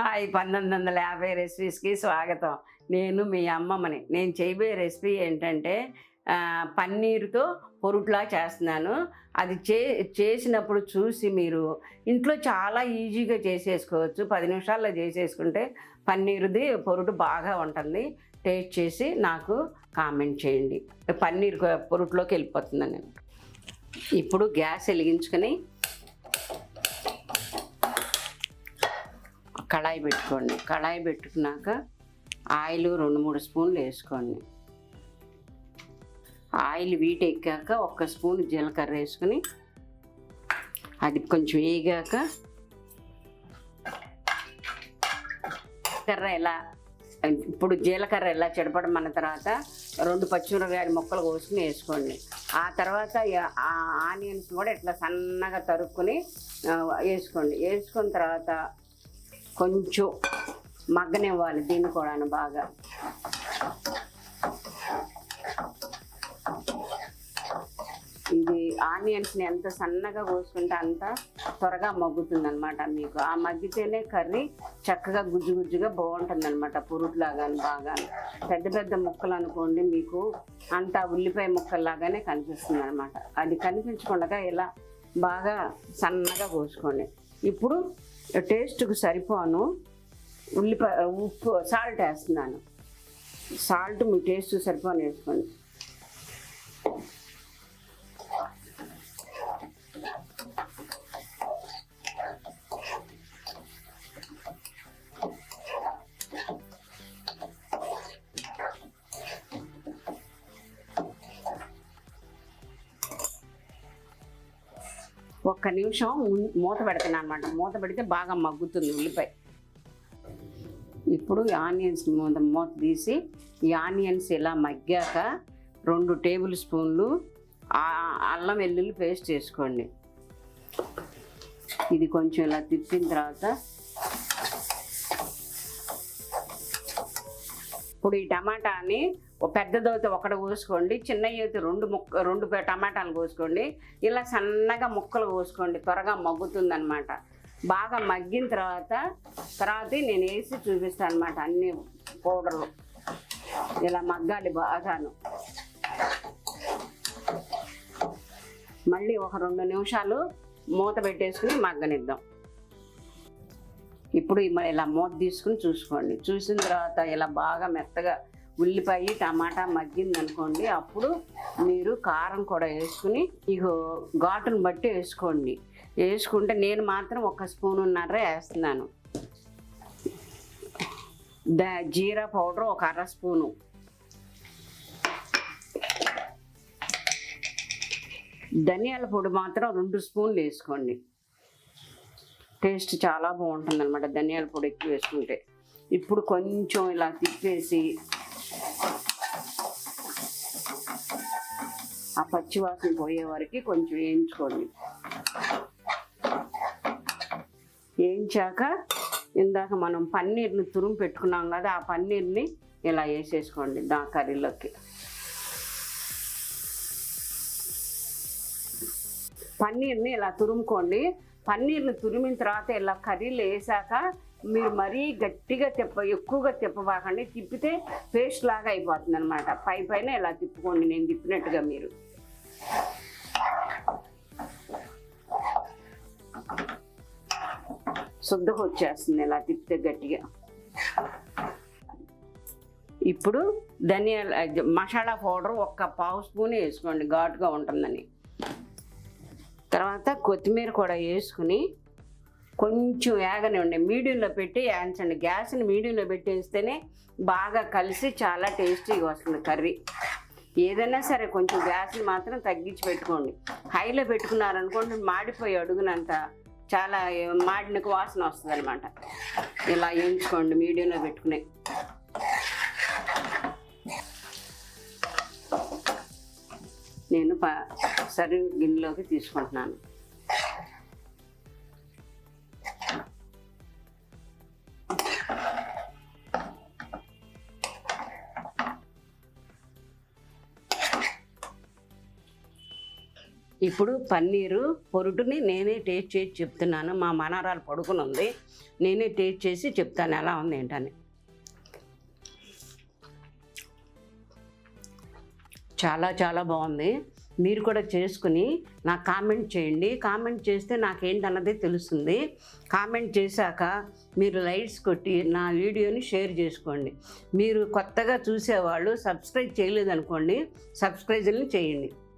Hi 1950 రెసిపీస్కి స్వాగతం. నేను మీ అమ్మమ్మని. నేను చేయబోయే రెసిపీ ఏంటంటే పన్నీరుతో పొరుట్లా చేస్తున్నాను. అది చేసినప్పుడు చూసి మీరు ఇంట్లో చాలా ఈజీగా చేసేసుకోవచ్చు. 10 నిమిషాల్లో చేసేసుకుంటే పన్నీరుది పొరుటు బాగా ఉంటుంది. టేస్ట్ చేసి నాకు కామెంట్ చేయండి. పన్నీర్ పొరుట్లోకి వెళ్ళిపోతున్నాను నేను. ఇప్పుడు గ్యాస్ వెలిగించుకొని కళాయి పెట్టుకోండి. కళాయి పెట్టుకున్నాక ఆయిల్ 2-3 స్పూన్లు వేసుకోండి. ఆయిల్ వీట్ ఎక్కాక 1 స్పూన్ జీలకర్ర వేసుకుని అది కొంచెం వేగాక ఇప్పుడు జీలకర్ర ఎలా చెడపడమన్న తర్వాత 2 పచ్చిమిరపకాయల ముక్కలు కోసుకుని వేసుకోండి. ఆ తర్వాత ఆనియన్స్ కూడా ఇట్లా సన్నగా తరుక్కుని వేసుకోండి. వేసుకున్న తర్వాత కొంచెం మగ్గనివ్వాలి. దీన్ని కూడా బాగా ఇది ఆనియన్స్ని ఎంత సన్నగా కోసుకుంటే అంత త్వరగా మగ్గుతుంది అనమాట. మీకు ఆ మగ్గితేనే కర్రీ చక్కగా గుజ్జు గుజ్జుగా బాగుంటుంది అనమాట. పురుట్లాగా బాగా పెద్ద పెద్ద ముక్కలు అనుకోండి మీకు అంత ఉల్లిపాయ ముక్కల్లాగానే కనిపిస్తుంది అనమాట. అది కనిపించకుండా ఇలా బాగా సన్నగా కోసుకోండి. ఇప్పుడు టేస్ట్కు సరిపోను ఉప్పు సాల్ట్ వేస్తున్నాను. సాల్ట్ మీ టేస్ట్ సరిపోను వేసుకోండి. ఒక్క నిమిషం మూత పెడతాను అనమాట. మూత పెడితే బాగా మగ్గుతుంది ఉల్లిపాయ. ఇప్పుడు ఆనియన్స్ మూత తీసి ఈ ఆనియన్స్ ఇలా మగ్గాక 2 టేబుల్ స్పూన్లు అల్లం వెల్లుల్లి పేస్ట్ వేసుకోండి. ఇది కొంచెం ఇలా తిప్పిన తర్వాత ఇప్పుడు ఈ టమాటాని పెద్దదైతే 1 కోసుకోండి, చిన్నవి అయితే 2 టమాటాలు కోసుకోండి. ఇలా సన్నగా ముక్కలు కోసుకోండి, త్వరగా మగ్గుతుంది అనమాట. బాగా మగ్గిన తర్వాత నేను వేసి చూపిస్తాను అనమాట. అన్ని పౌడర్లు ఇలా మగ్గాలి బాగాను. మళ్ళీ ఒక 2 నిమిషాలు మూత పెట్టేసుకుని మగ్గనిద్దాం. ఇప్పుడు ఇలా మూత తీసుకుని చూసుకోండి. చూసిన తర్వాత ఇలా బాగా మెత్తగా ఉల్లిపాయ టమాటా మగ్గింది అనుకోండి. అప్పుడు మీరు కారం కూడా వేసుకుని ఇగో ఘాటును బట్టి వేసుకోండి. వేసుకుంటే నేను మాత్రం 1 స్పూనున్నర వేస్తున్నాను. జీరా పౌడర్ 1/2 స్పూను, ధనియాల పొడి మాత్రం 2 స్పూన్లు వేసుకోండి. టేస్ట్ చాలా బాగుంటుంది అనమాట ధనియాల పొడి ఎక్కువ వేసుకుంటే. ఇప్పుడు కొంచెం ఇలా తిప్పేసి ఆ పచ్చివాసన పోయే వరకు కొంచెం వేయించుకోండి. వేయించాక ఇందాక మనం పన్నీర్ని తురుము పెట్టుకున్నాం కదా, ఆ పన్నీర్ని ఇలా వేసేసుకోండి దా కర్రీలోకి. పన్నీర్ని ఇలా తురుముకోండి. పన్నీర్ని తురిమిన తర్వాత ఇలా కర్రీలో వేసాక మీరు మరీ గట్టిగా ఎక్కువగా తిప్పబాకండి. తిప్పితే పేస్ట్ లాగా అయిపోతుంది అనమాట. పైన ఇలా తిప్పుకోండి, నేను తిప్పినట్టుగా. మీరు శుద్ధగా వచ్చేస్తుంది ఇలా తిప్పితే గట్టిగా. ఇప్పుడు మసాలా పౌడర్ 1/4 స్పూన్ వేసుకోండి, ఘాటుగా ఉంటుందని. తర్వాత కొత్తిమీర కూడా వేసుకుని కొంచెం వేగనివ్వండి. మీడియంలో పెట్టి వేయించండి. గ్యాస్ని మీడియంలో పెట్టి వేస్తేనే బాగా కలిసి చాలా టేస్టీగా వస్తుంది కర్రీ. ఏదైనా సరే కొంచెం గ్యాస్ని మాత్రం తగ్గించి పెట్టుకోండి. హైలో పెట్టుకున్నారనుకోండి మాడిపోయి అడుగునంత చాలా మాడిన వాసన వస్తుంది అనమాట. ఇలా వేయించుకోండి మీడియంలో పెట్టుకుని. నేను సర్వింగ్ గిన్నెలోకి తీసుకుంటున్నాను. ఇప్పుడు పన్నీరు పొరుటుని నేనే టేస్ట్ చేసి చెప్తున్నాను. మా మనవరాలు పడుకుని ఉంది, నేనే టేస్ట్ చేసి చెప్తాను ఎలా ఉంది ఏంటని. చాలా చాలా బాగుంది. మీరు కూడా చేసుకుని నాకు కామెంట్ చేయండి. కామెంట్ చేస్తే నాకేంటన్నది తెలుస్తుంది. కామెంట్ చేశాక మీరు లైక్స్ కొట్టి నా వీడియోని షేర్ చేసుకోండి. మీరు కొత్తగా చూసేవాళ్ళు సబ్స్క్రైబ్ చేయలేదనుకోండి, సబ్స్క్రైబ్ని చేయండి.